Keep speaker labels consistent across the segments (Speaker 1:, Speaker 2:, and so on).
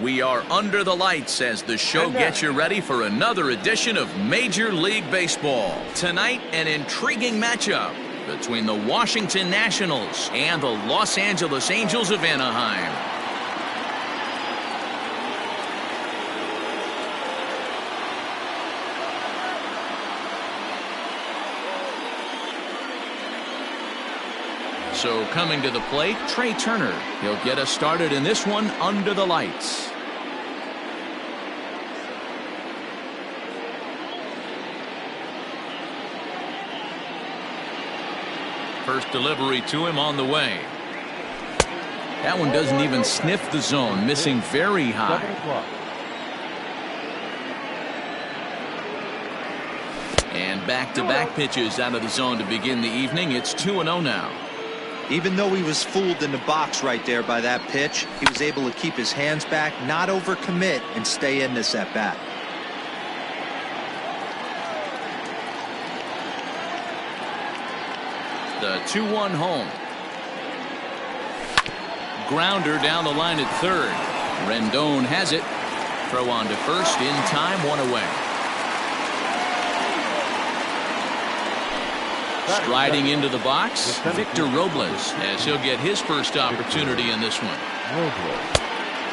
Speaker 1: We are under the lights as the show gets you ready for another edition of Major League Baseball. Tonight, an intriguing matchup between the Washington Nationals and the Los Angeles Angels of Anaheim. So coming to the plate, Trey Turner. He'll get us started in this one under the lights. First delivery to him on the way. That one doesn't even sniff the zone, missing very high. And back-to-back pitches out of the zone to begin the evening. It's 2-0 now.
Speaker 2: Even though he was fooled in the box right there by that pitch, he was able to keep his hands back, not overcommit, and stay in this at bat.
Speaker 1: The 2-1 home. Grounder down the line at third. Rendon has it. Throw on to first in time, one away. Striding into the box, Victor Robles, as he'll get his first opportunity in this one.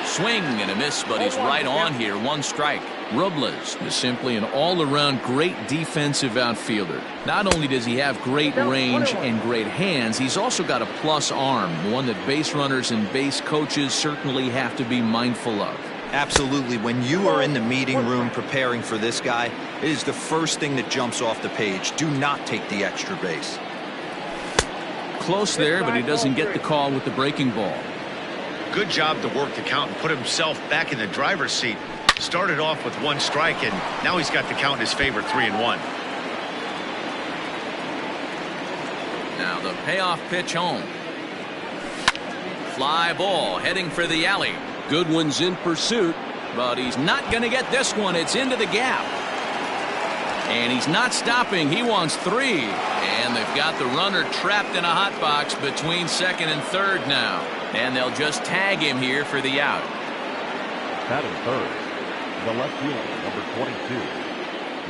Speaker 1: Swing and a miss, but he's right on here. One strike. Robles is simply an all-around great defensive outfielder. Not only does he have great range and great hands, he's also got a plus arm, one that base runners and base coaches certainly have to be mindful of.
Speaker 2: Absolutely. When you are in the meeting room preparing for this guy, it is the first thing that jumps off the page. Do not take the extra base.
Speaker 1: Close there, but he doesn't get the call with the breaking ball.
Speaker 3: Good job to work the count and put himself back in the driver's seat. Started off with one strike, and now he's got the count in his favor, 3-1.
Speaker 1: Now the payoff pitch home. Fly ball heading for the alley. Goodwin's in pursuit, but he's not going to get this one. It's into the gap. And he's not stopping. He wants three. And they've got the runner trapped in a hot box between second and third now. And they'll just tag him here for the out.
Speaker 4: Batting third, the left fielder, number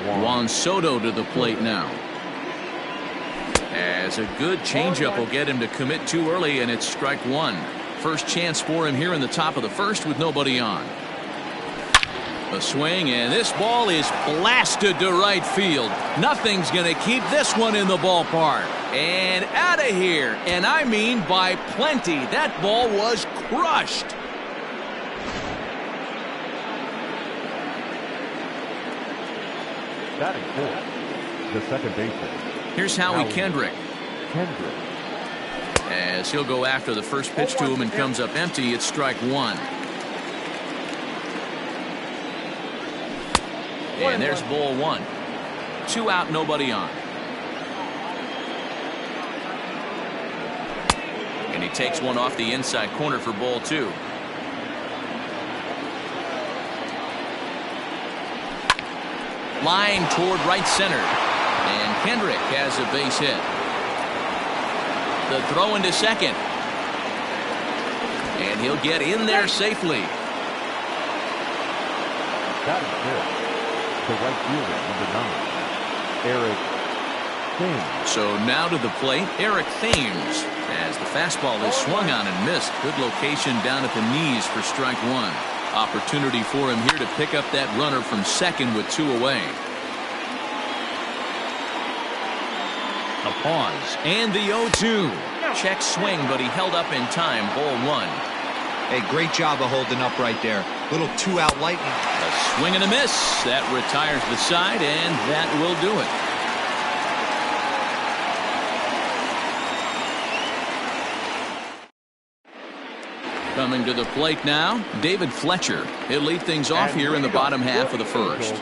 Speaker 4: 22.
Speaker 1: Juan Soto to the plate now. As a good changeup will get him to commit too early, and it's strike one. First chance for him here in the top of the first with nobody on. A swing, and this ball is blasted to right field. Nothing's going to keep this one in the ballpark. And out of here, and I mean by plenty. That ball was crushed.
Speaker 4: Batting fourth, the second baseman.
Speaker 1: Here's Howie Kendrick.
Speaker 4: Kendrick.
Speaker 1: As he'll go after the first pitch to him and comes up empty, it's strike one. And there's ball one. 2 out, nobody on. And he takes one off the inside corner for ball two. Line toward right center. And Kendrick has a base hit. The throw into second. And he'll get in there safely.
Speaker 4: That is good. The right fielder, number 9, Eric Thames.
Speaker 1: So now to the plate, Eric Thames, as the fastball is swung on and missed. Good location down at the knees for strike one. Opportunity for him here to pick up that runner from second with 2 away. A pause, and the 0-2. Check swing, but he held up in time. Ball one.
Speaker 2: Hey, great job of holding up right there. Little 2-out lightning.
Speaker 1: A swing and a miss. That retires the side, and that will do it. Coming to the plate now, David Fletcher. He'll lead things off here in the bottom half of the first.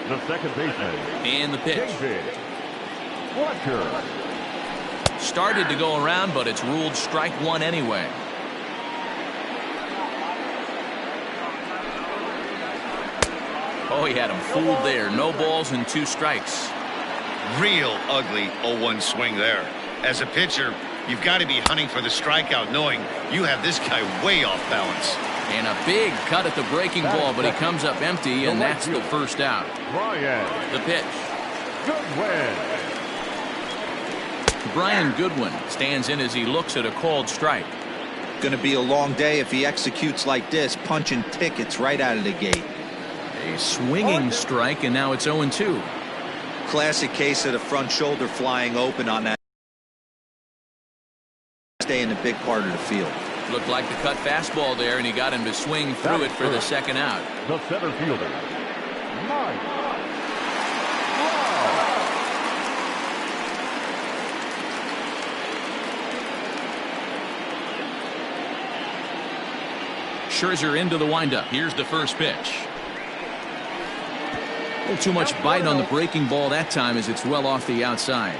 Speaker 4: The second baseman.
Speaker 1: And the pitch.
Speaker 4: David Fletcher.
Speaker 1: Started to go around, but it's ruled strike one anyway. Oh, he had him fooled there. No balls and 2 strikes.
Speaker 3: Real ugly 0-1 swing there. As a pitcher, you've got to be hunting for the strikeout, knowing you have this guy way off balance.
Speaker 1: And a big cut at the breaking ball, but he comes up empty, and that's the first out. The pitch.
Speaker 4: Goodwin.
Speaker 1: Brian Goodwin stands in as he looks at a called strike.
Speaker 2: Going to be a long day if he executes like this, punching tickets right out of the gate.
Speaker 1: A swinging strike, and now it's 0-2.
Speaker 2: Classic case of the front shoulder flying open on that. Stay in the big part of the field.
Speaker 1: Looked like the cut fastball there, and he got him to swing through it for the second out.
Speaker 4: The center fielder, Mike
Speaker 1: Scherzer into the windup. Here's the first pitch. A little too much bite on the breaking ball that time as it's well off the outside.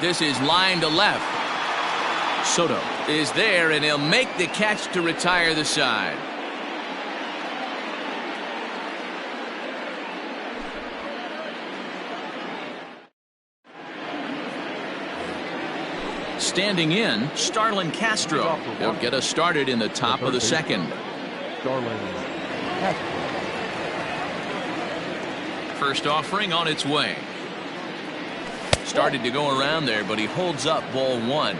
Speaker 1: This is line to left. Soto is there, and he'll make the catch to retire the side. Standing in, Starlin Castro. He'll get us started in the top of the second.
Speaker 4: Starlin Castro.
Speaker 1: First offering on its way. Started to go around there, but he holds up ball one.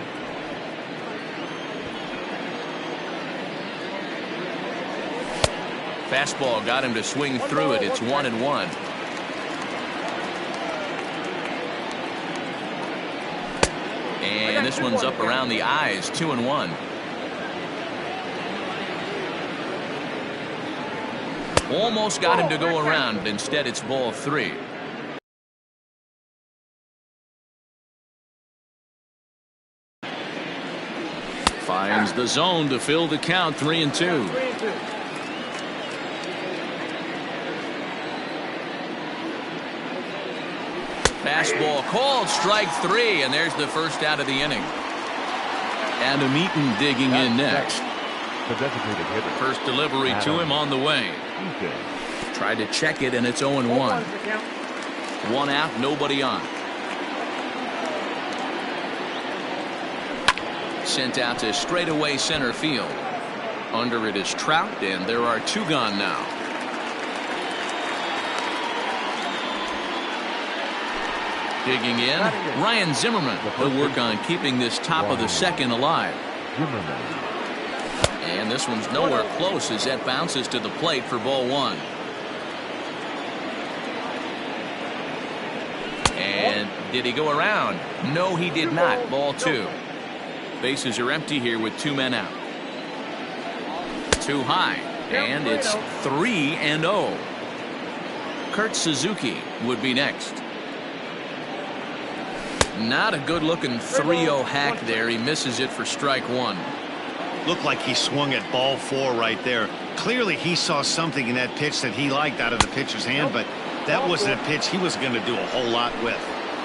Speaker 1: Fastball got him to swing through it. It's 1-1. And this one's up around the eyes, 2-1. Almost got him to go around, but instead it's ball three. Finds the zone to fill the count, 3-2. Fastball called, strike three, and there's the first out of the inning. Adam Eaton digging in next.
Speaker 4: The designated hitter.
Speaker 1: First delivery to him on the way. Tried to check it, and it's 0-1. One out, nobody on. Sent out to straightaway center field. Under it is Trout, and there are two gone now. Digging in, Ryan Zimmerman will work on keeping this top of the second alive. And this one's nowhere close as that bounces to the plate for ball one. And did he go around? No, he did not. Ball two. Bases are empty here with two men out. Too high, and it's 3-0. Kurt Suzuki would be next. Not a good looking 3-0 hack there. He misses it for strike one.
Speaker 3: Looked like he swung at ball four right there. Clearly he saw something in that pitch that he liked out of the pitcher's hand, but that wasn't a pitch he was going to do a whole lot with.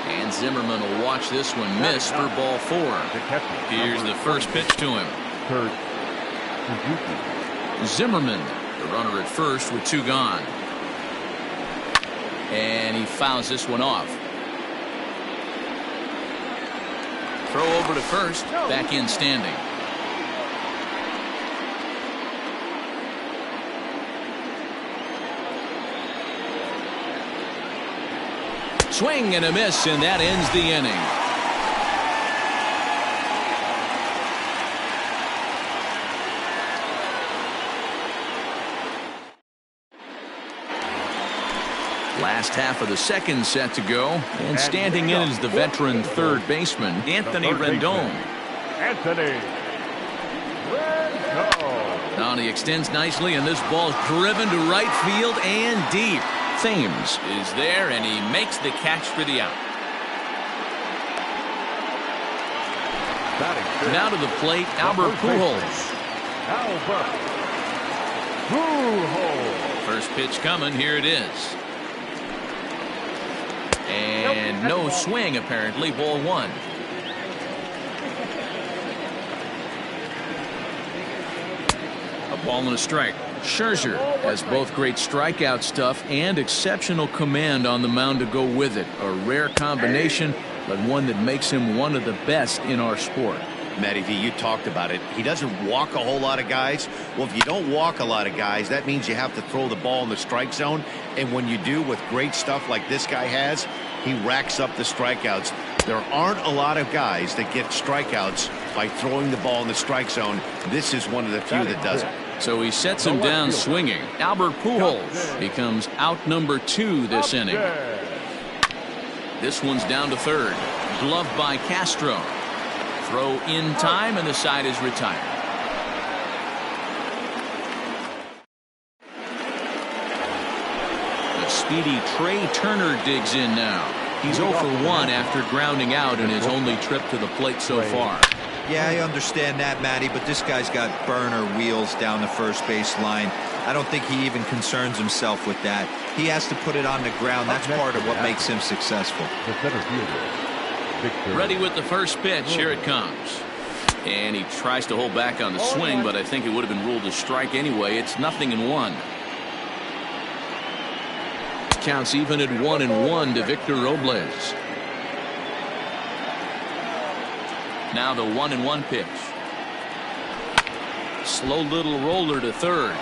Speaker 1: And Zimmerman will watch this one miss for ball four. Here's the first pitch to him.
Speaker 4: Kurt Suzuki.
Speaker 1: Zimmerman, the runner at first with two gone. And he fouls this one off. Throw over to first, back in standing. Swing and a miss, and that ends the inning. Last half of the second set to go, and standing in is the veteran third baseman, Anthony Rendon.
Speaker 4: Anthony Rendon.
Speaker 1: Now he extends nicely, and this ball's driven to right field and deep. Thames is there, and he makes the catch for the out. Now to the plate, Albert Pujols.
Speaker 4: Albert Pujols.
Speaker 1: First pitch coming, here it is. And no swing, apparently, ball one. A ball and a strike. Scherzer has both great strikeout stuff and exceptional command on the mound to go with it. A rare combination, but one that makes him one of the best in our sport.
Speaker 3: Matty V, you talked about it. He doesn't walk a whole lot of guys. Well, if you don't walk a lot of guys, that means you have to throw the ball in the strike zone. And when you do, with great stuff like this guy has, he racks up the strikeouts. There aren't a lot of guys that get strikeouts by throwing the ball in the strike zone. This is one of the few that does it.
Speaker 1: So he sets him down swinging. Albert Pujols becomes out number 2 this inning. This one's down to third. Gloved by Castro. Throw in time, and the side is retired. The speedy Trey Turner digs in now. He's 0 for 1 after grounding out in his only trip to the plate so far.
Speaker 2: Yeah, I understand that, Matty, but this guy's got burner wheels down the first base line. I don't think he even concerns himself with that. He has to put it on the ground. That's part of what makes him successful.
Speaker 4: The center fielder, Victor.
Speaker 1: Ready with the first pitch. Here it comes. And he tries to hold back on the swing, but I think it would have been ruled a strike anyway. It's 0-1. Counts even at 1-1 to Victor Robles. Now the 1-1 pitch. Slow little roller to third.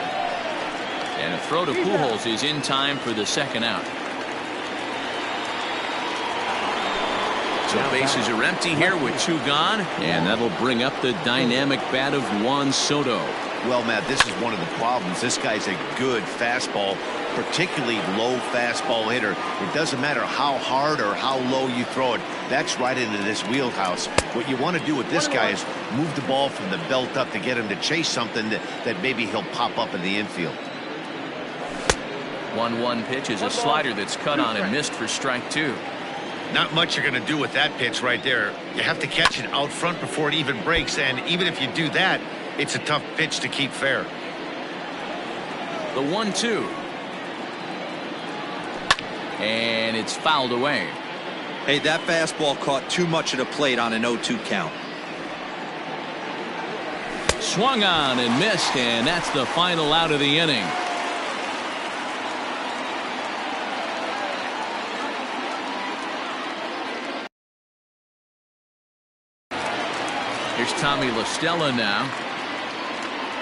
Speaker 1: And a throw to Pujols is in time for the second out. So bases are empty here with 2 gone, and that'll bring up the dynamic bat of Juan Soto.
Speaker 3: Well, Matt, this is one of the problems. This guy's a good fastball, particularly low fastball hitter. It doesn't matter how hard or how low you throw it. That's right into this wheelhouse. What you want to do with this guy is move the ball from the belt up to get him to chase something that maybe he'll pop up in the infield.
Speaker 1: 1-1 pitch is a slider that's cut on and missed for strike 2.
Speaker 3: Not much you're going to do with that pitch right there. You have to catch it out front before it even breaks, and even if you do that, it's a tough pitch to keep fair.
Speaker 1: The 1-2. And it's fouled away.
Speaker 2: Hey, that fastball caught too much of the plate on an 0-2 count.
Speaker 1: Swung on and missed, and that's the final out of the inning. Here's Tommy La Stella now.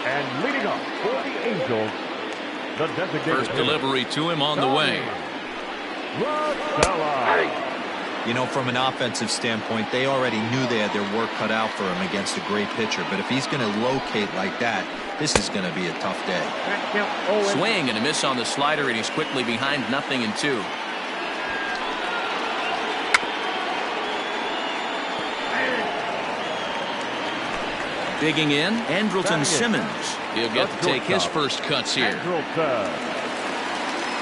Speaker 4: And leading up for the Angels, the designated
Speaker 1: First delivery to him on the way.
Speaker 4: La Stella.
Speaker 2: You know, from an offensive standpoint, they already knew they had their work cut out for him against a great pitcher. But if he's going to locate like that, this is going to be a tough day.
Speaker 1: Swing and a miss on the slider, and he's quickly behind 0-2. Digging in, Andrelton Simmons. He'll get to take his first cuts here.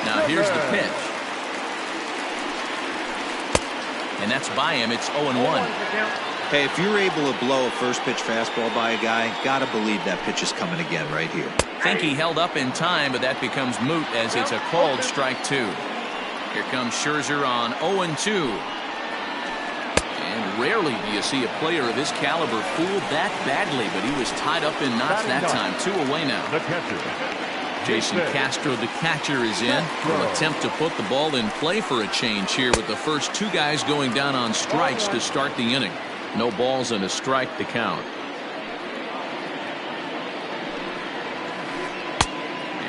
Speaker 1: Now here's the pitch. And that's by him. It's 0-1.
Speaker 2: Hey, if you're able to blow a first pitch fastball by a guy, gotta believe that pitch is coming again right here.
Speaker 1: Think he held up in time, but that becomes moot as it's a called strike 2. Here comes Scherzer on 0-2. And rarely do you see a player of his caliber fooled that badly, but he was tied up in knots that time. 2 away now.
Speaker 4: The catcher,
Speaker 1: Jason Castro, the catcher, is in. Will attempt to put the ball in play for a change here with the first 2 guys going down on strikes to start the inning. No balls and a strike to count.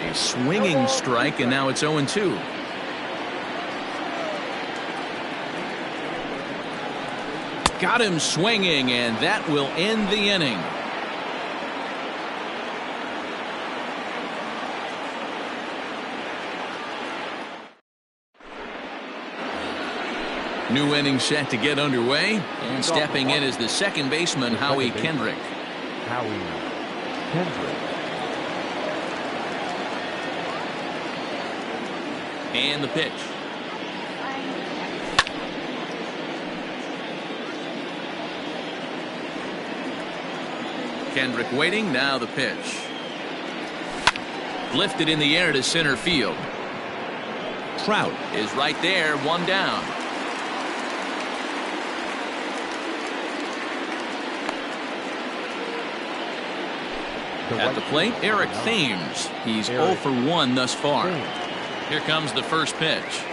Speaker 1: A swinging strike, and now it's 0-2. Got him swinging, and that will end the inning. New inning set to get underway, and stepping in is the second baseman, Howie Kendrick.
Speaker 4: Howie Kendrick.
Speaker 1: And the pitch. Kendrick waiting, now the pitch. Lifted in the air to center field. Trout is right there, 1 down. At the plate, Eric Thames. He's 0 for 1 thus far. Here comes the first pitch.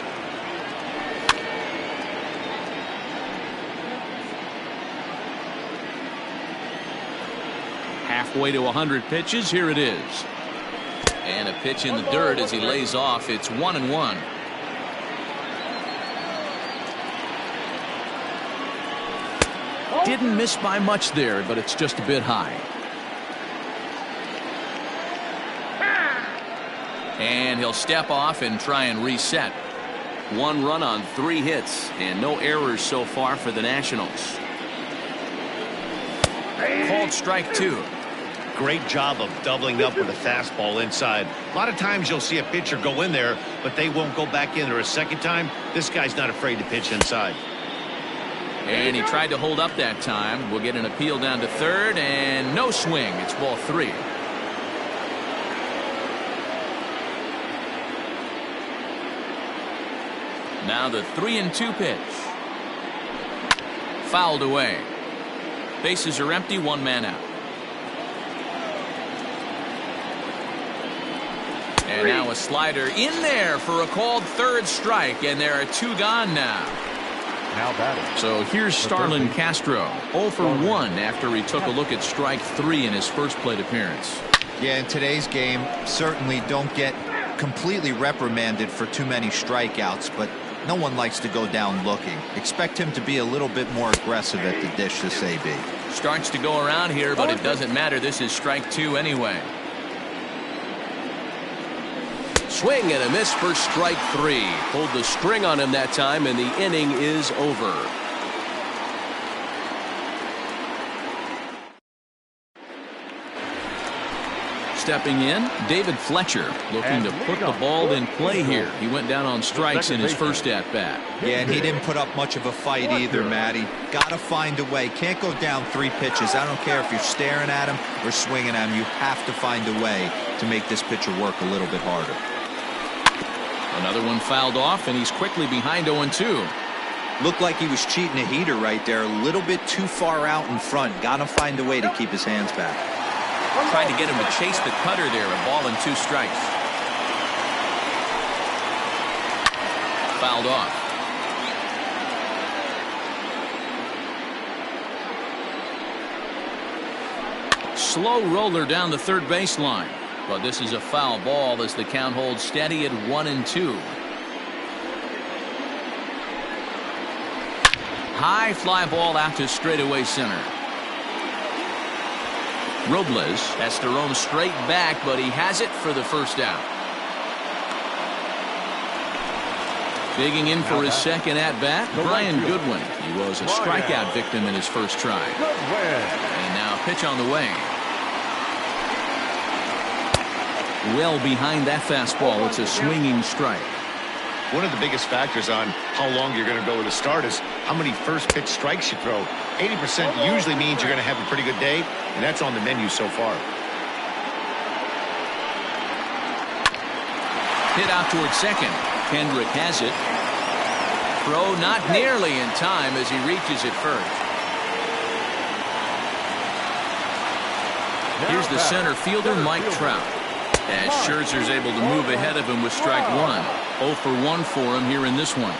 Speaker 1: halfway to 100 pitches. Here it is. And a pitch in the dirt as he lays off. It's 1-1. Didn't miss by much there, but it's just a bit high. And he'll step off and try and reset. 1 run on 3 hits and no errors so far for the Nationals. Called strike 2.
Speaker 3: Great job of doubling up with a fastball inside. A lot of times you'll see a pitcher go in there, but they won't go back in there a second time. This guy's not afraid to pitch inside.
Speaker 1: And he tried to hold up that time. We'll get an appeal down to third, and no swing. It's ball 3. Now the 3-2 pitch. Fouled away. Bases are empty, 1 man out. And now a slider in there for a called 3rd strike, and there are 2 gone now.
Speaker 4: Now batting.
Speaker 1: So here's Starlin Castro, 0 for 1 after he took a look at strike 3 in his first plate appearance.
Speaker 2: Yeah, in today's game, certainly don't get completely reprimanded for too many strikeouts, but no one likes to go down looking. Expect him to be a little bit more aggressive at the dish this AB.
Speaker 1: Starts to go around here, but it doesn't matter. This is strike 2 anyway.
Speaker 5: Swing and a miss for strike 3. Pulled the string on him that time, and the inning is over.
Speaker 1: Stepping in, David Fletcher, looking to put the ball in play here. He went down on strikes in his first at-bat.
Speaker 2: Yeah, and he didn't put up much of a fight either, Matty. Got to find a way. Can't go down 3 pitches. I don't care if you're staring at him or swinging at him. You have to find a way to make this pitcher work a little bit harder.
Speaker 1: Another one fouled off, and he's quickly behind 0-2.
Speaker 2: Looked like he was cheating a heater right there. A little bit too far out in front. Got to find a way to keep his hands back.
Speaker 1: Trying to get him to chase the cutter there. A ball and 2 strikes. Fouled off. Slow roller down the third baseline. But this is a foul ball as the count holds steady at 1-2. High fly ball out to straightaway center. Robles has to roam straight back, but he has it for the first out. Digging in for his second at-bat, Brian Goodwin. He was a strikeout victim in his first try. And now pitch on the way. Well behind that fastball. It's a swinging strike.
Speaker 3: One of the biggest factors on how long you're going to go with a start is how many first pitch strikes you throw. 80% usually means you're going to have a pretty good day, and that's on the menu so far.
Speaker 1: Hit out towards second. Kendrick has it. Throw not nearly in time as he reaches it first. Here's the center fielder, Mike Trout. As Scherzer's able to move ahead of him with strike 1. 0 for 1 for him here in this one.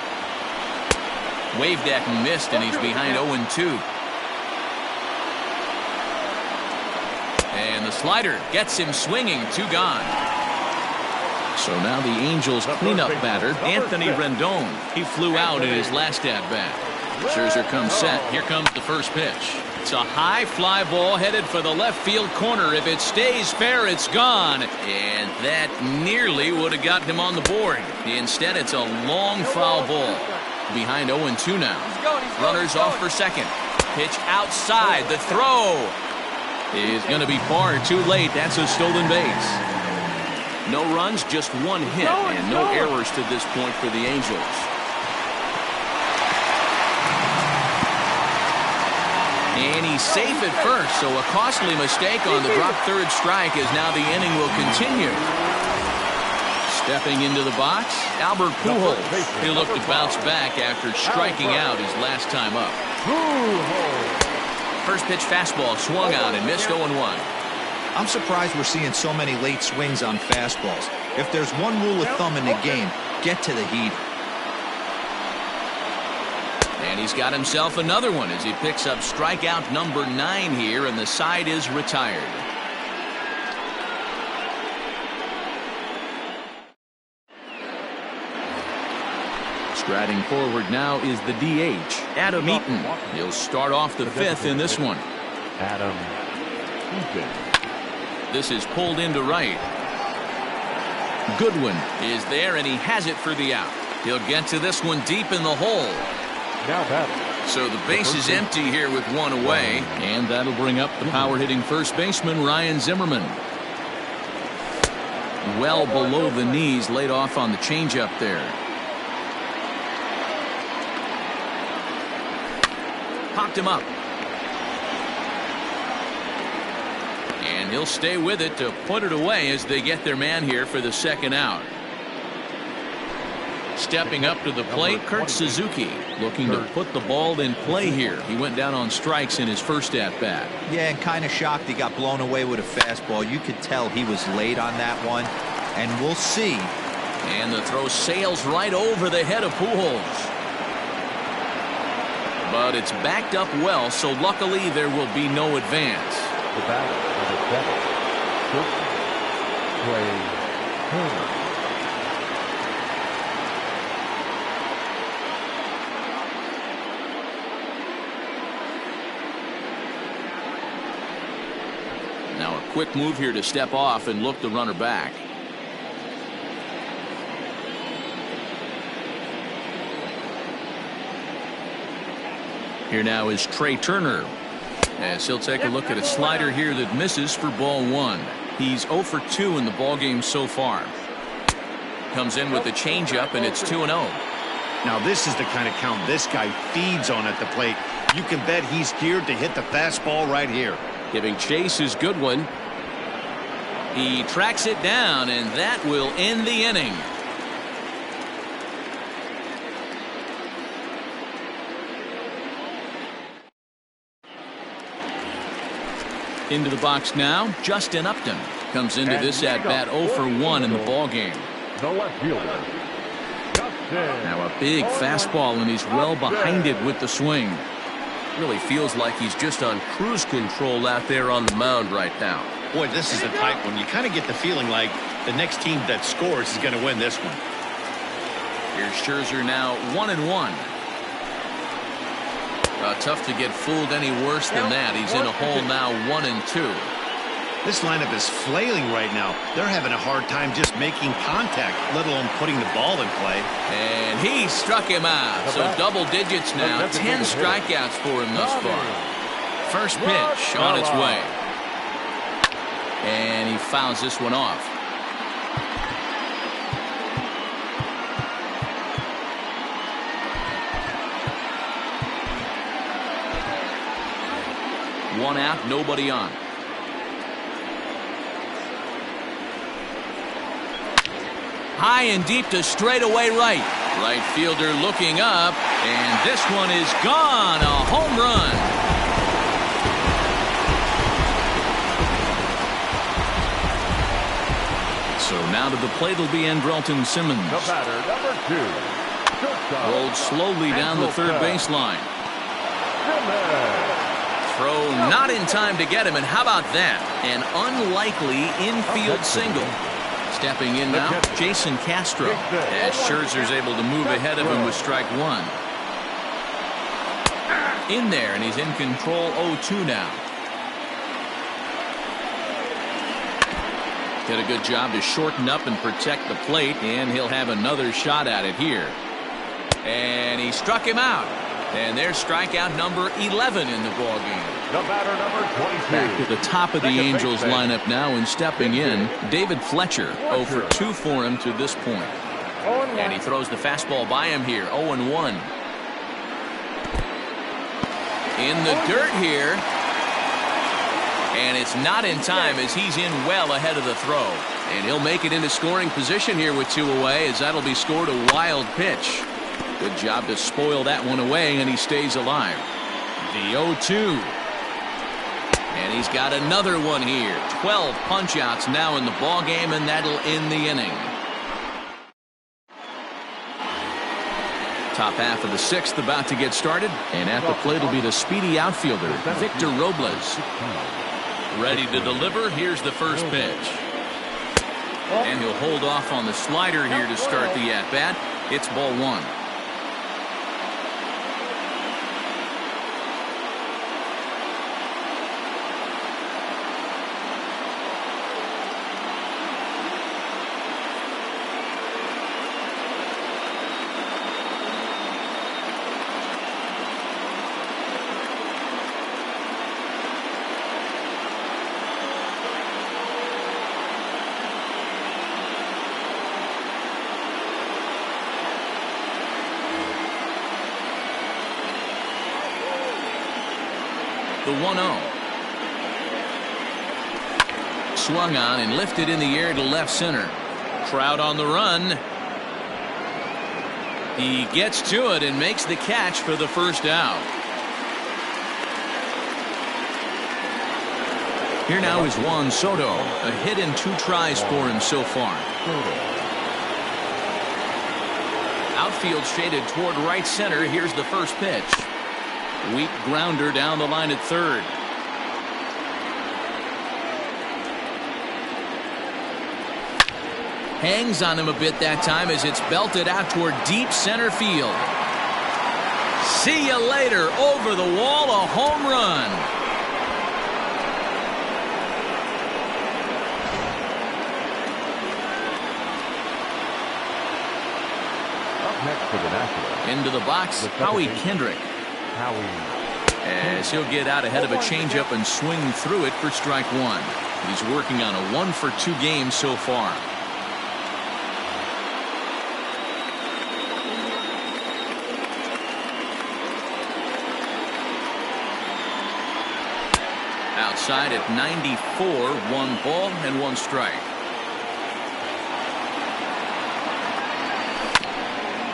Speaker 1: Waved at and missed, and he's behind 0-2. And the slider gets him swinging. 2 gone. So now the Angels cleanup batter, Anthony Rendon. He flew out in his last at-bat. Scherzer comes set. Here comes the first pitch. It's a high fly ball headed for the left field corner. If it stays fair, it's gone. And that nearly would have gotten him on the board. Instead, it's a long foul ball. Behind 0-2 now. Runners off for second. Pitch outside. The throw is going to be far too late. That's a stolen base. No runs, just 1 hit, and no errors to this point for the Angels. And he's safe at first, so a costly mistake on the drop third strike as now the inning will continue. Stepping into the box, Albert Pujols. He'll look to bounce back after striking out his last time up. First pitch fastball swung out and missed 0-1.
Speaker 2: I'm surprised we're seeing so many late swings on fastballs. If there's one rule of thumb in the game, get to the heat.
Speaker 1: And he's got himself another one as he picks up strikeout number 9 here, and the side is retired. Striding forward now is the DH, Adam Eaton. He'll start off the fifth in this one.
Speaker 4: Adam Eaton.
Speaker 1: This is pulled into right. Goodwin is there, and he has it for the out. He'll get to this one deep in the hole.
Speaker 4: Now batting.
Speaker 1: So the base is empty here with one away, and that'll bring up the power-hitting first baseman, Ryan Zimmerman. Well below the knees, laid off on the changeup there. Popped him up. And he'll stay with it to put it away as they get their man here for the second out. Stepping up to the plate, Kurt Suzuki, looking to put the ball in play here. He went down on strikes in his first at-bat.
Speaker 2: Yeah, and kind of shocked he got blown away with a fastball. You could tell he was late on that one, and we'll see.
Speaker 1: And the throw sails right over the head of Pujols. But it's backed up well, so luckily there will be no advance.
Speaker 4: The batter, number 7, Trey Turner.
Speaker 1: Now a quick move here to step off and look the runner back. Here now is Trey Turner, as he'll take a look at a slider here that misses for ball one. He's 0 for 2 in the ball game so far. Comes in with the changeup, and it's 2-0.
Speaker 3: Now this is the kind of count this guy feeds on at the plate. You can bet he's geared to hit the fastball right here.
Speaker 5: Giving chase is Goodwin.
Speaker 1: He tracks it down, and that will end the inning. Into the box now, Justin Upton comes into this at-bat 0 for 1 in the ball game.
Speaker 4: The left fielder, Justin.
Speaker 1: Now a big fastball, and he's well behind it with the swing.
Speaker 5: Really feels like he's just on cruise control out there on the mound right now.
Speaker 3: Boy, this is a tight one. You kind of get the feeling like the next team that scores is going to win this one.
Speaker 1: Here's Scherzer now 1-1. Tough to get fooled any worse than that. He's in a hole now 1-2.
Speaker 3: This lineup is flailing right now. They're having a hard time just making contact, let alone putting the ball in play.
Speaker 1: And he struck him out. So double digits now. 10 strikeouts for him thus far. First pitch on its way. And he fouls this one off. One out, nobody on. High and deep to straightaway right. Right fielder looking up, and this one is gone. A home run. So now to the plate will be Andrelton Simmons.
Speaker 4: The batter, number 2.
Speaker 1: Rolled slowly down the third baseline.
Speaker 4: Simmons.
Speaker 1: Throw not in time to get him, and how about that? An unlikely infield single. Stepping in now, Jason Castro, as Scherzer's able to move ahead of him with strike one. In there, and he's in control 0-2 now. Did a good job to shorten up and protect the plate, and he'll have another shot at it here. And he struck him out. And there's strikeout number 11 in the ballgame.
Speaker 4: The batter, number 22.
Speaker 1: Back to the top of the Angels lineup now, and stepping in, David Fletcher. 0 for 2 for him to this point. And he throws the fastball by him here. 0-1. In the dirt here. And it's not in time as he's in well ahead of the throw. And he'll make it into scoring position here with 2 away, as that'll be scored a wild pitch. Good job to spoil that one away, and he stays alive. The 0-2. And he's got another one here. 12 punch-outs now in the ball game, and that'll end the inning. Top half of the 6th about to get started, and at the plate will be the speedy outfielder, Victor Robles. Ready to deliver. Here's the first pitch. And he'll hold off on the slider here to start the at-bat. It's ball one. The 1-0. Swung on and lifted in the air to left center. Trout on the run. He gets to it and makes the catch for the first out. Here now is Juan Soto. A hit and 2 tries for him so far. Outfield shaded toward right center. Here's the first pitch. Weak grounder down the line at third. Hangs on him a bit that time as it's belted out toward deep center field. See you later. Over the wall, a home run.
Speaker 4: Up next for the Nationals.
Speaker 1: Into the box, Howie Kendrick. As he'll get out ahead of a changeup and swing through it for strike 1. He's working on a 1-for-2 game so far. Outside at 94, 1 ball and 1 strike.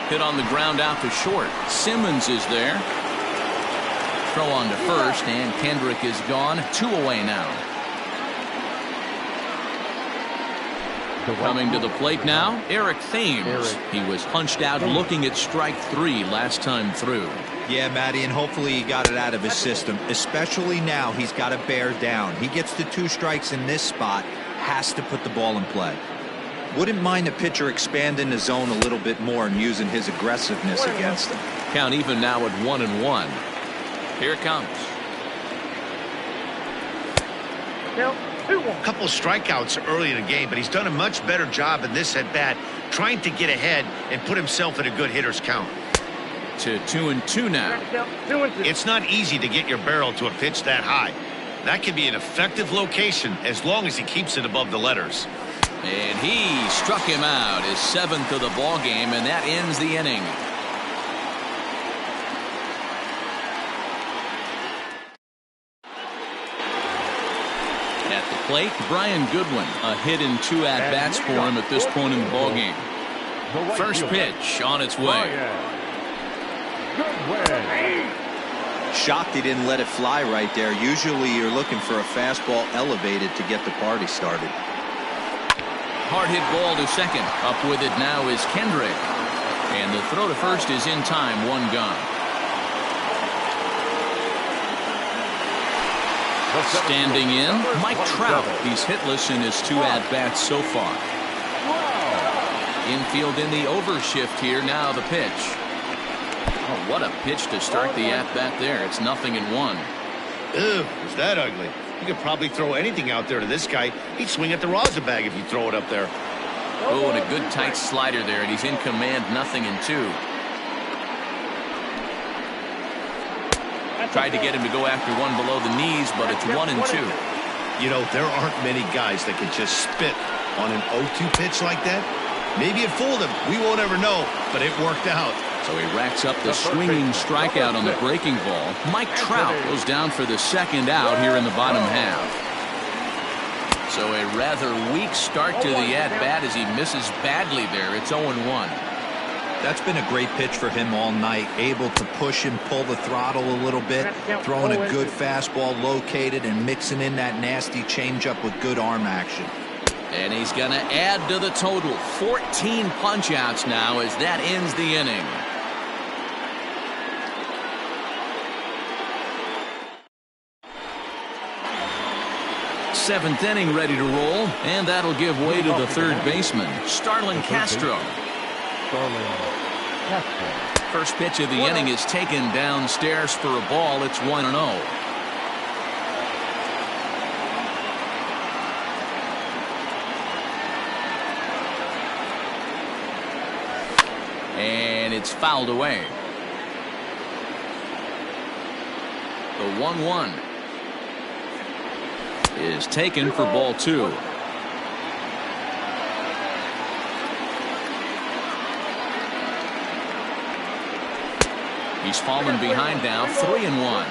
Speaker 1: Hit on the ground out to short. Simmons is there. Throw on to first, and Kendrick is gone. 2 away now. Coming to the plate now, Eric Thames. He was punched out looking at strike 3 last time through.
Speaker 2: Yeah, Matty, and hopefully he got it out of his system. Especially now, he's got to bear down. He gets the 2 strikes in this spot, has to put the ball in play. Wouldn't mind the pitcher expanding the zone a little bit more and using his aggressiveness against him.
Speaker 1: Count even now at 1-1. Here it comes.
Speaker 3: A couple strikeouts early in the game, but he's done a much better job in this at bat, trying to get ahead and put himself in a good hitter's count.
Speaker 1: To 2-2 now.
Speaker 3: It's not easy to get your barrel to a pitch that high. That can be an effective location as long as he keeps it above the letters.
Speaker 1: And he struck him out, his 7th of the ball game, and that ends the inning. At the plate, Brian Goodwin. A hit and 2 at-bats for him at this point in the ball game. First pitch on its way.
Speaker 2: Shocked he didn't let it fly right there. Usually you're looking for a fastball elevated to get the party started.
Speaker 1: Hard hit ball to second. Up with it now is Kendrick. And the throw to first is in time. 1 gone. Standing in, Mike Trout. He's hitless in his 2 at-bats so far. Infield in the overshift here. Now the pitch. Oh, what a pitch to start the at-bat there. It's 0-1.
Speaker 3: Ew, is that ugly? You could probably throw anything out there to this guy. He'd swing at the rosin bag if you throw it up there.
Speaker 1: Oh, and a good tight slider there, and he's in command. 0-2. Tried to get him to go after one below the knees, but it's 1-2.
Speaker 3: You know, there aren't many guys that can just spit on an 0-2 pitch like that. Maybe it fooled him. We won't ever know, but it worked out.
Speaker 1: So he racks up the swinging strikeout on the breaking ball. Mike Trout goes down for the 2nd out here in the bottom half. So a rather weak start to the at-bat as he misses badly there. It's 0-1.
Speaker 2: That's been a great pitch for him all night. Able to push and pull the throttle a little bit. Throwing a good fastball located and mixing in that nasty changeup with good arm action.
Speaker 1: And he's going to add to the total. 14 punch-outs now as that ends the inning. Seventh inning ready to roll, and that'll give way to the 3rd baseman, Starlin Castro. First pitch of the inning is taken downstairs for a ball. It's 1-0. And it's fouled away. The 1-1 is taken for ball 2. He's fallen behind now. 3-1.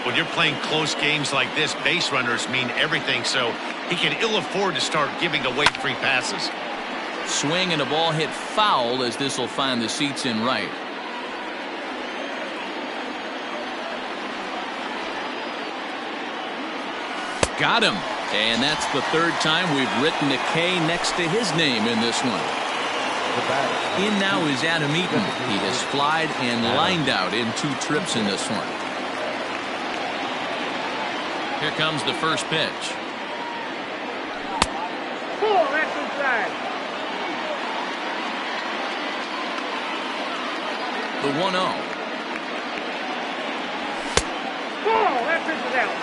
Speaker 3: When you're playing close games like this, base runners mean everything, so he can ill afford to start giving away free passes.
Speaker 1: Swing and a ball hit foul as this will find the seats in right. Got him. And that's the third time we've written a K next to his name in this one. In now is Adam Eaton. He has flied and lined out in 2 trips in this one. Here comes the first pitch.
Speaker 6: That's inside.
Speaker 1: The 1-0.
Speaker 6: That pitch is out.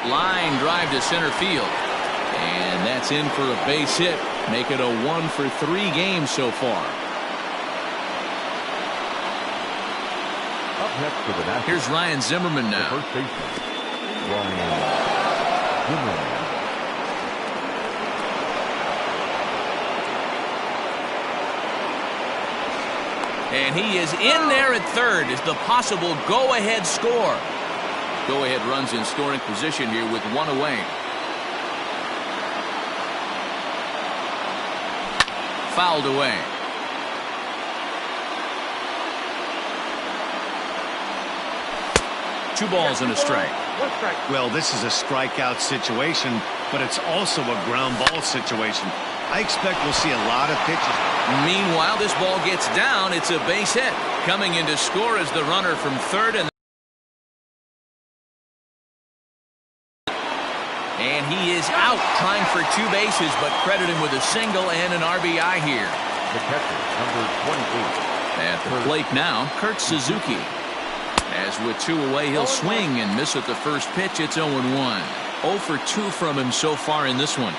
Speaker 1: Line drive to center field. And that's in for a base hit. Make it a 1 for 3 games so far.
Speaker 4: Up next for the Nationals.
Speaker 1: Here's Ryan Zimmerman now.
Speaker 4: First baseman, Ryan Zimmerman.
Speaker 1: And he is in there at third as the possible go-ahead score. Go-ahead runs in scoring position here with 1 away. Fouled away. Two balls and a strike.
Speaker 3: Well, this is a strikeout situation, but it's also a ground ball situation. I expect we'll see a lot of pitches.
Speaker 1: Meanwhile, this ball gets down. It's a base hit. Coming in to score is the runner from third. And he is out trying for 2 bases, but credit him with a single and an RBI here.
Speaker 4: The catcher, number 28.
Speaker 1: At the plate now, Kurt Suzuki. As with 2 away, he'll swing and miss at the first pitch. It's 0-1. 0 for 2 from him so far in this one.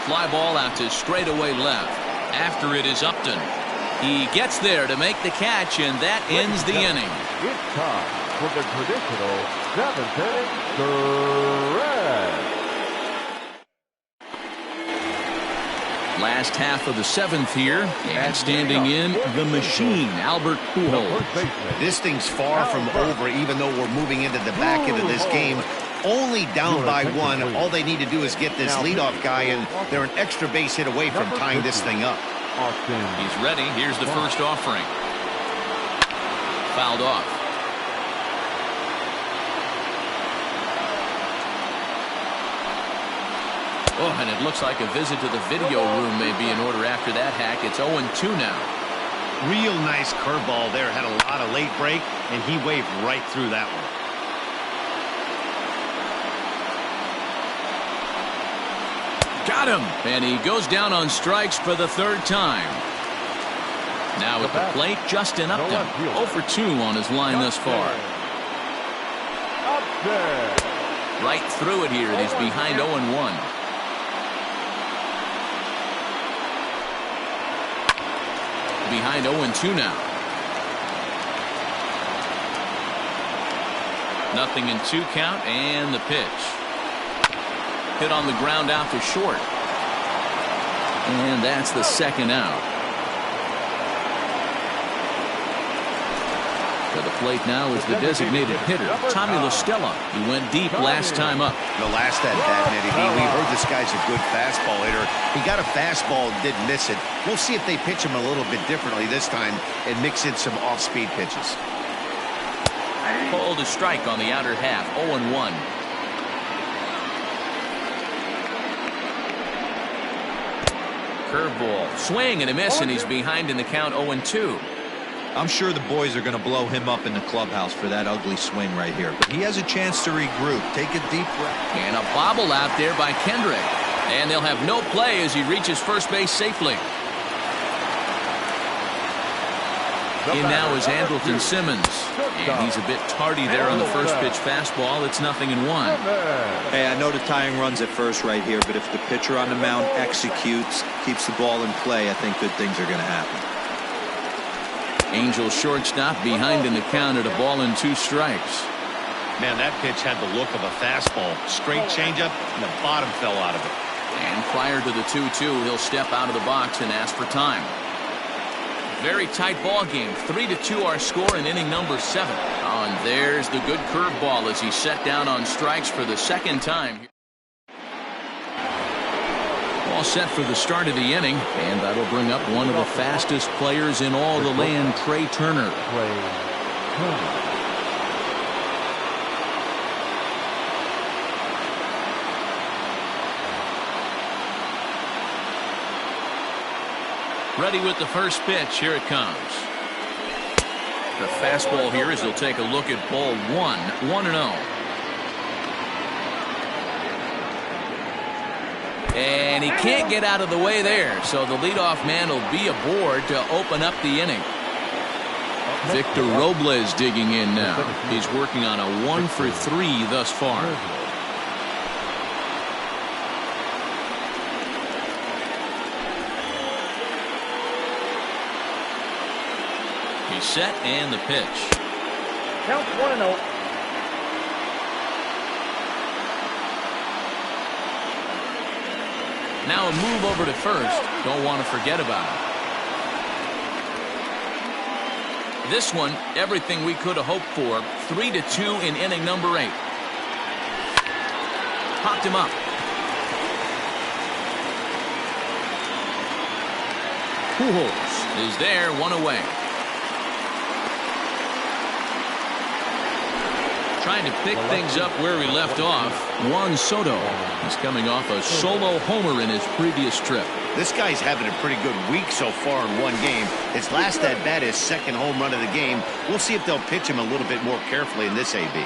Speaker 1: Fly ball out to straightaway left. After it is Upton. He gets there to make the catch, and that ends the inning.
Speaker 4: It's time for the traditional 7th inning stretch.
Speaker 1: Last half of the 7th here, and standing in the machine, Albert Pujols.
Speaker 3: This thing's far from over, even though we're moving into the back end of this game. Only down by 1. All they need to do is get this leadoff guy, and they're an extra base hit away from tying this thing up.
Speaker 1: He's ready. Here's the first offering. Fouled off. Oh, and it looks like a visit to the video room may be in order after that hack. It's 0-2 now.
Speaker 3: Real nice curveball there. Had a lot of late break, and he waved right through that one.
Speaker 1: Got him. And he goes down on strikes for the 3rd time. Now at the plate, Justin Upton. 0 for 2 on his line thus far. Right through it here, and he's behind 0-1. Behind 0-2 now. Nothing in 2 count, and the pitch. Hit on the ground out to short. And that's the 2nd out. To the plate now is the designated hitter, Tommy La Stella. He went deep last time up.
Speaker 3: The last at bat, Eddie B. We heard this guy's a good fastball hitter. He got a fastball and didn't miss it. We'll see if they pitch him a little bit differently this time and mix in some off-speed pitches.
Speaker 1: Pulled a strike on the outer half. 0-1. Curveball. Swing and a miss, and he's behind in the count 0-2.
Speaker 2: I'm sure the boys are going to blow him up in the clubhouse for that ugly swing right here. But he has a chance to regroup. Take a deep breath.
Speaker 1: And a bobble out there by Kendrick. And they'll have no play as he reaches first base safely. In now is Andrelton Simmons. And he's a bit tardy there on the first pitch fastball. It's 0-1.
Speaker 2: Hey, I know the tying run's at first right here, but if the pitcher on the mound executes, keeps the ball in play, I think good things are going to happen.
Speaker 1: Angels shortstop behind in the count at 1-2 strikes.
Speaker 3: Man, that pitch had the look of a fastball. Straight changeup, and the bottom fell out of it.
Speaker 1: And prior to the 2-2, he'll step out of the box and ask for time. Very tight ball game. 3-2 our score in inning number 7. Oh, and there's the good curveball as he set down on strikes for the second time. All set for the start of the inning, and that'll bring up one of the fastest players in all the land, Trey Turner. Ready with the first pitch. Here it comes. The fastball here as he'll take a look at ball 1, 1-0. And he can't get out of the way there, so the leadoff man will be aboard to open up the inning. Victor Robles digging in now. He's working on a 1-for-3 thus far. He's set and the pitch.
Speaker 6: Count 1-0.
Speaker 1: Now a move over to first. Don't want to forget about it. This one, everything we could have hoped for. 3-2 in inning number 8. Popped him up. Pujols is there, 1 away. Trying to pick things up where we left off. Juan Soto is coming off a solo homer in his previous trip.
Speaker 3: This guy's having a pretty good week so far in one game. His last at bat is second home run of the game. We'll see if they'll pitch him a little bit more carefully in this AB.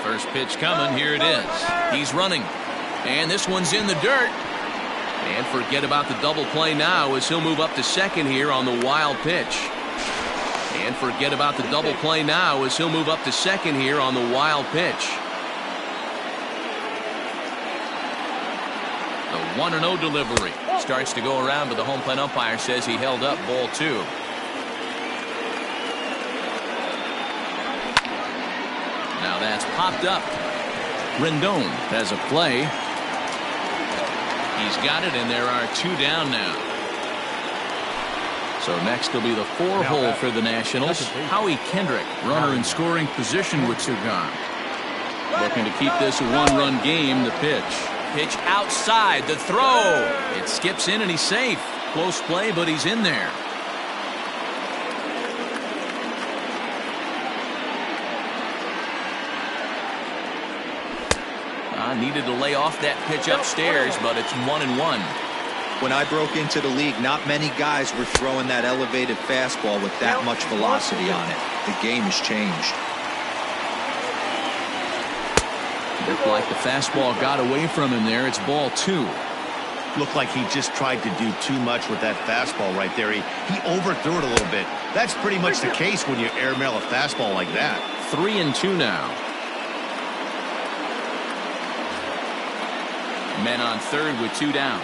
Speaker 1: First pitch coming. Here it is. He's running. And this one's in the dirt. And forget about the double play now as he'll move up to second here on the wild pitch. And forget about the double play now as he'll move up to second here on the wild pitch. The 1-0 delivery starts to go around, but the home plate umpire says he held up ball 2. Now that's popped up. Rendon has a play. He's got it, and there are 2 down now. So next will be the 4-hole for the Nationals. Howie Kendrick, runner in scoring position with 2 gone. Looking to keep this a 1-run game. The pitch. Pitch outside. The throw. It skips in, and he's safe. Close play, but he's in there. Needed to lay off that pitch upstairs, but it's 1-1.
Speaker 2: When I broke into the league, not many guys were throwing that elevated fastball with that much velocity on it. The game has changed.
Speaker 1: Looked like the fastball got away from him there. It's ball 2.
Speaker 3: Looked like he just tried to do too much with that fastball right there. He overthrew it a little bit. That's pretty much the case when you airmail a fastball like that.
Speaker 1: 3-2 now. Men on third with 2 down.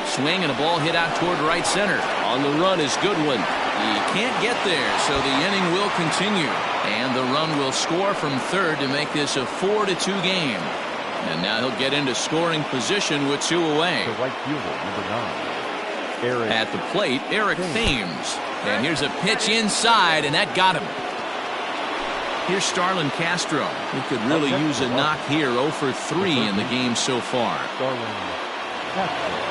Speaker 1: Swing and a ball hit out toward right center. On the run is Goodwin. He can't get there, so the inning will continue. And the run will score from third to make this a 4-2 game. And now he'll get into scoring position with 2 away.
Speaker 4: The right fielder, number 9.
Speaker 1: At the plate, Eric Thames. And here's a pitch inside, and that got him. Here's Starlin Castro, who could really use a knock here. 0-for-3 in the game so far.
Speaker 4: Starlin Castro.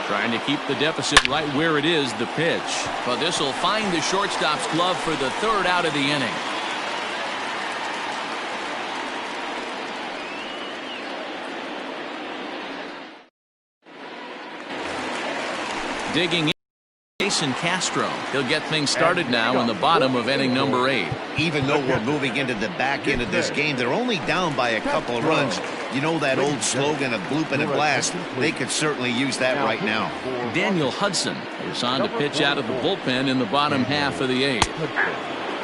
Speaker 1: Trying to keep the deficit right where it is, the pitch. But this will find the shortstop's glove for the 3rd out of the inning. Digging in. Jason Castro. He'll get things started now in the bottom of inning number 8.
Speaker 3: Even though we're moving into the back end of this game, they're only down by a couple of runs. You know that old slogan of blooping and blast? They could certainly use that right now.
Speaker 1: Daniel Hudson is on to pitch out of the bullpen in the bottom half of the 8th.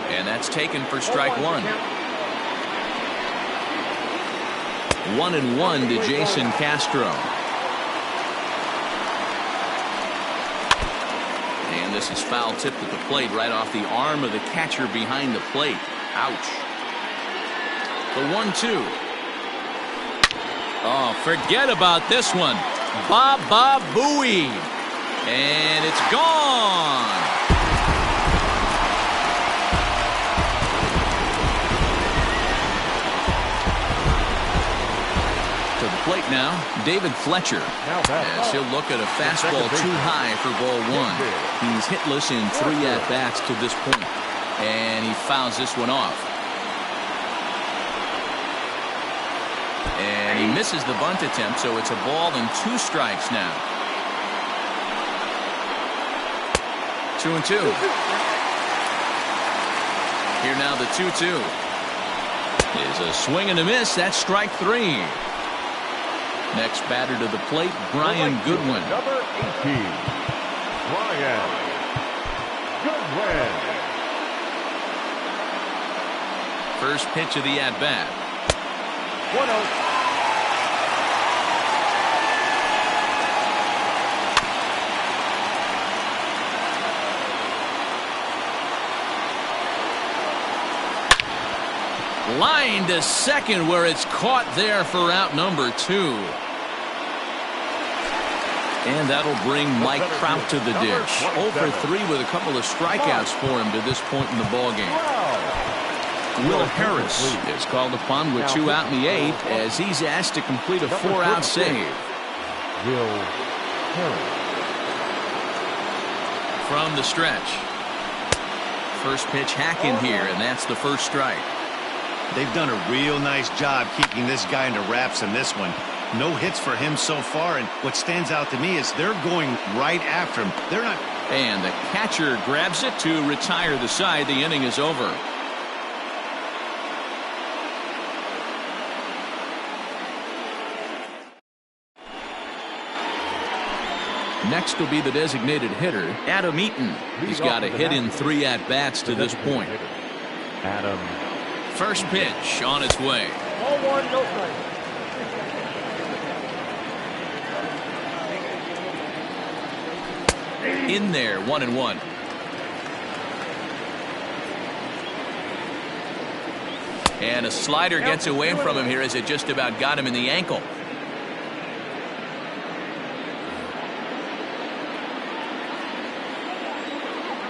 Speaker 1: And that's taken for strike 1. 1-1 to Jason Castro. And this is foul tipped at the plate right off the arm of the catcher behind the plate. Ouch. The 1-2. Oh, forget about this one. Baba Booey. And it's gone. To the plate now, David Fletcher, as he'll look at a fastball too high for ball 1. He's hitless in 3 at-bats to this point, and he fouls this one off. And he misses the bunt attempt, so it's a ball and 2 strikes now. 2-2. Here now the 2-2. Is a swing and a miss. That's strike 3. Next batter to the plate, Brian Goodwin.
Speaker 4: Number 18, Brian Goodwin.
Speaker 1: First pitch of the at-bat.
Speaker 6: 1-0.
Speaker 1: Line to second, where it's caught there for out number 2. And that'll bring Mike Trout to the dish. 0 for 3 with a couple of strikeouts for him to this point in the ballgame. Will Harris is called upon with 2 out in the 8th as he's asked to complete a 4-out save.
Speaker 4: Will Harris.
Speaker 1: From the stretch. First pitch hack in here, and that's the first strike.
Speaker 3: They've done a real nice job keeping this guy into wraps in this one. No hits for him so far, and what stands out to me is they're going right after him. They're not.
Speaker 1: And the catcher grabs it to retire the side. The inning is over. Next will be the designated hitter, Adam Eaton. He's got a hit in 3 at-bats to this point.
Speaker 4: Adam.
Speaker 1: First pitch on its way.
Speaker 6: Ball 1, no strike.
Speaker 1: In there, 1-1. And a slider gets away from him here as it just about got him in the ankle.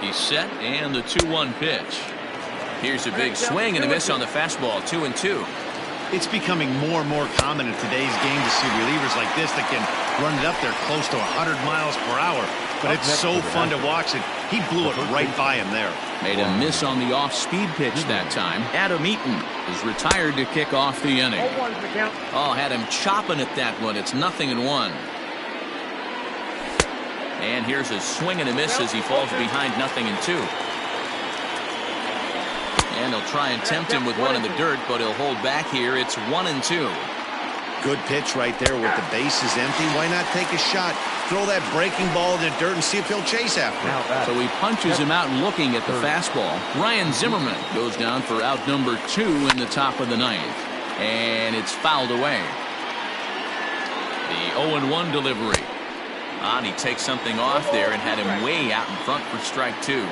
Speaker 1: He's set, and the 2-1 pitch. Here's a big swing and a miss on the fastball. 2-2.
Speaker 3: It's becoming more and more common in today's game to see relievers like this that can run it up there close to 100 miles per hour. But it's so fun to watch it. He blew it right by him there.
Speaker 1: Made a miss on the off-speed pitch that time. Adam Eaton is retired to kick off the inning. Oh, had him chopping at that one. It's 0-1. And here's a swing and a miss as he falls behind 0-2. And they'll try and tempt him with one in the dirt, but he'll hold back here. It's 1-2.
Speaker 3: Good pitch right there with the bases empty. Why not take a shot? Throw that breaking ball in the dirt and see if he'll chase after it.
Speaker 1: So he punches him out looking at the fastball. Ryan Zimmerman goes down for out number 2 in the top of the 9th. And it's fouled away. The 0-1 delivery. And he takes something off there and had him way out in front for strike 2.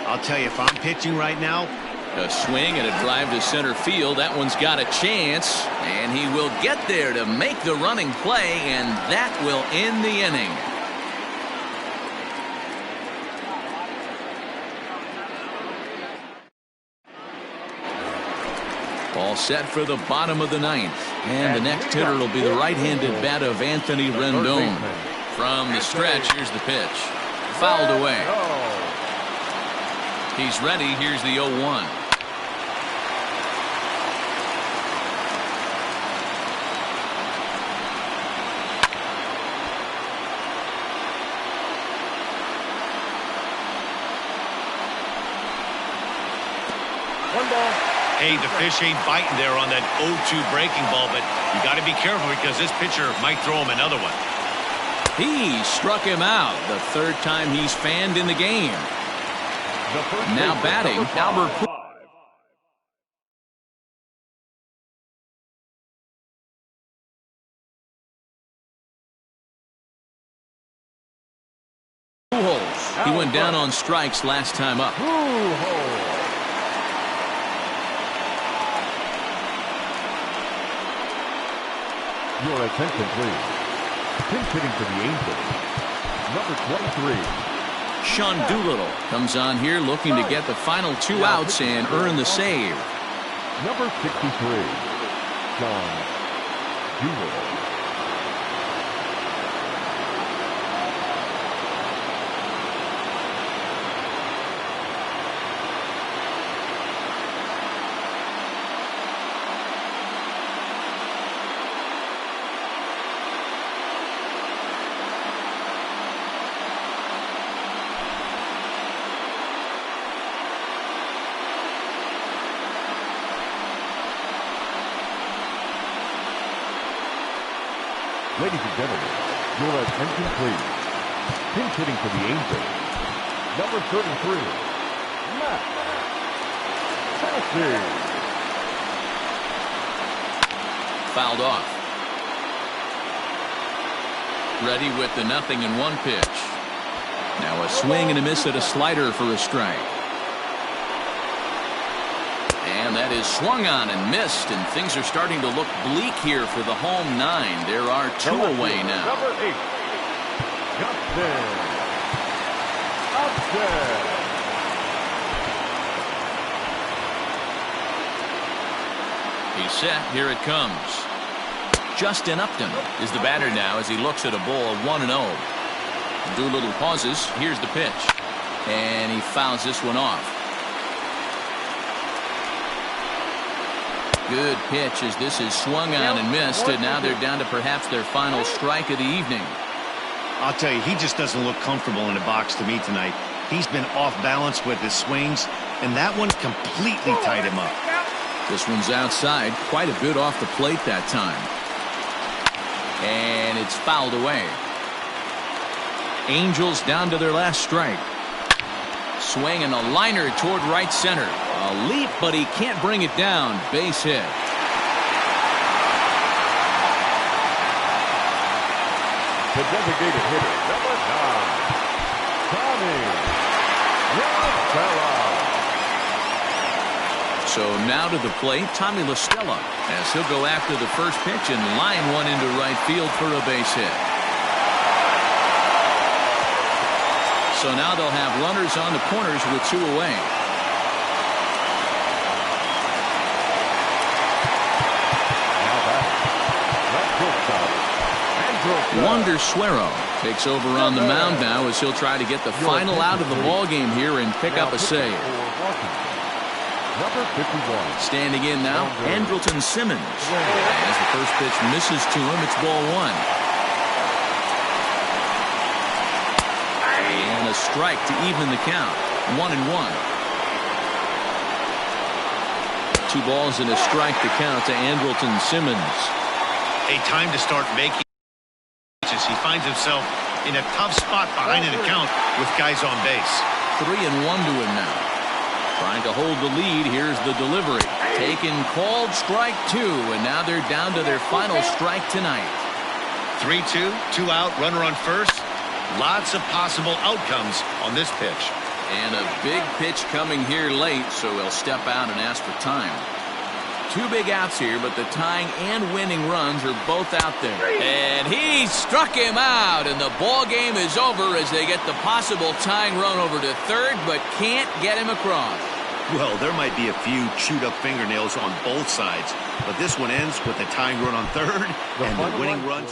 Speaker 3: I'll tell you, if I'm pitching right now,
Speaker 1: a swing and a drive to center field. That one's got a chance, and he will get there to make the running play, and that will end the inning. All set for the bottom of the 9th, and the next hitter will be the right-handed bat of Anthony Rendon. From the stretch, here's the pitch. Fouled away. He's ready. Here's the 0-1.
Speaker 6: 1 ball.
Speaker 3: Hey, the fish ain't biting there on that 0-2 breaking ball, but you got to be careful because this pitcher might throw him another one.
Speaker 1: He struck him out the 3rd time he's fanned in the game. Now batting, Albert Pujols. He went down on strikes last time up.
Speaker 4: Your attention, please. Pinch hitting for the Angels, number 23.
Speaker 1: Sean Doolittle comes on here looking to get the final 2 outs and earn the save.
Speaker 4: Number 63, Sean Doolittle. Ladies and gentlemen, your attention please. Pinch hitting for the Angels, number 33, Matt Cassie.
Speaker 1: Fouled off. Ready with the 0-1 pitch. Now a swing and a miss at a slider for a strike. And that is swung on and missed, and things are starting to look bleak here for the home 9. There are 2 away now.
Speaker 4: Number 8, Justin Upton.
Speaker 1: He's set. Here it comes. Justin Upton is the batter now as he looks at a ball 1-0. Doolittle pauses. Here's the pitch. And he fouls this one off. Good pitch as this is swung on and missed, and now they're down to perhaps their final strike of the evening.
Speaker 3: I'll tell you, he just doesn't look comfortable in the box to me tonight. He's been off balance with his swings, and that one completely tied him up.
Speaker 1: This one's outside, quite a bit off the plate that time. And it's fouled away. Angels down to their last strike. Swing and a liner toward right center. A leap, but he can't bring it down. Base hit.
Speaker 4: The designated hitter, number 9, Tommy LaStella.
Speaker 1: So now to the plate, Tommy LaStella, as he'll go after the first pitch and line one into right field for a base hit. So now they'll have runners on the corners with 2 away. Wander Suero takes over on the mound now as he'll try to get the final out of the ball game here and pick up a save.
Speaker 4: Number 51.
Speaker 1: Standing in now, Andrelton Simmons. As the first pitch misses to him, it's ball 1. And a strike to even the count. 1-1. 2 balls and a strike to count to Andrelton Simmons.
Speaker 3: A time to start making. He finds himself in a tough spot behind an account with guys on base.
Speaker 1: 3-1 to him now. Trying to hold the lead. Here's the delivery. Taken, called, strike 2, and now they're down to their final strike tonight.
Speaker 3: 3-2, 2 out, runner on first. Lots of possible outcomes on this pitch.
Speaker 1: And a big pitch coming here late, so he'll step out and ask for time. 2 big outs here, but the tying and winning runs are both out there. And he struck him out, and the ball game is over as they get the possible tying run over to third, but can't get him across.
Speaker 3: Well, there might be a few chewed up fingernails on both sides, but this one ends with the tying run on third and the winning run.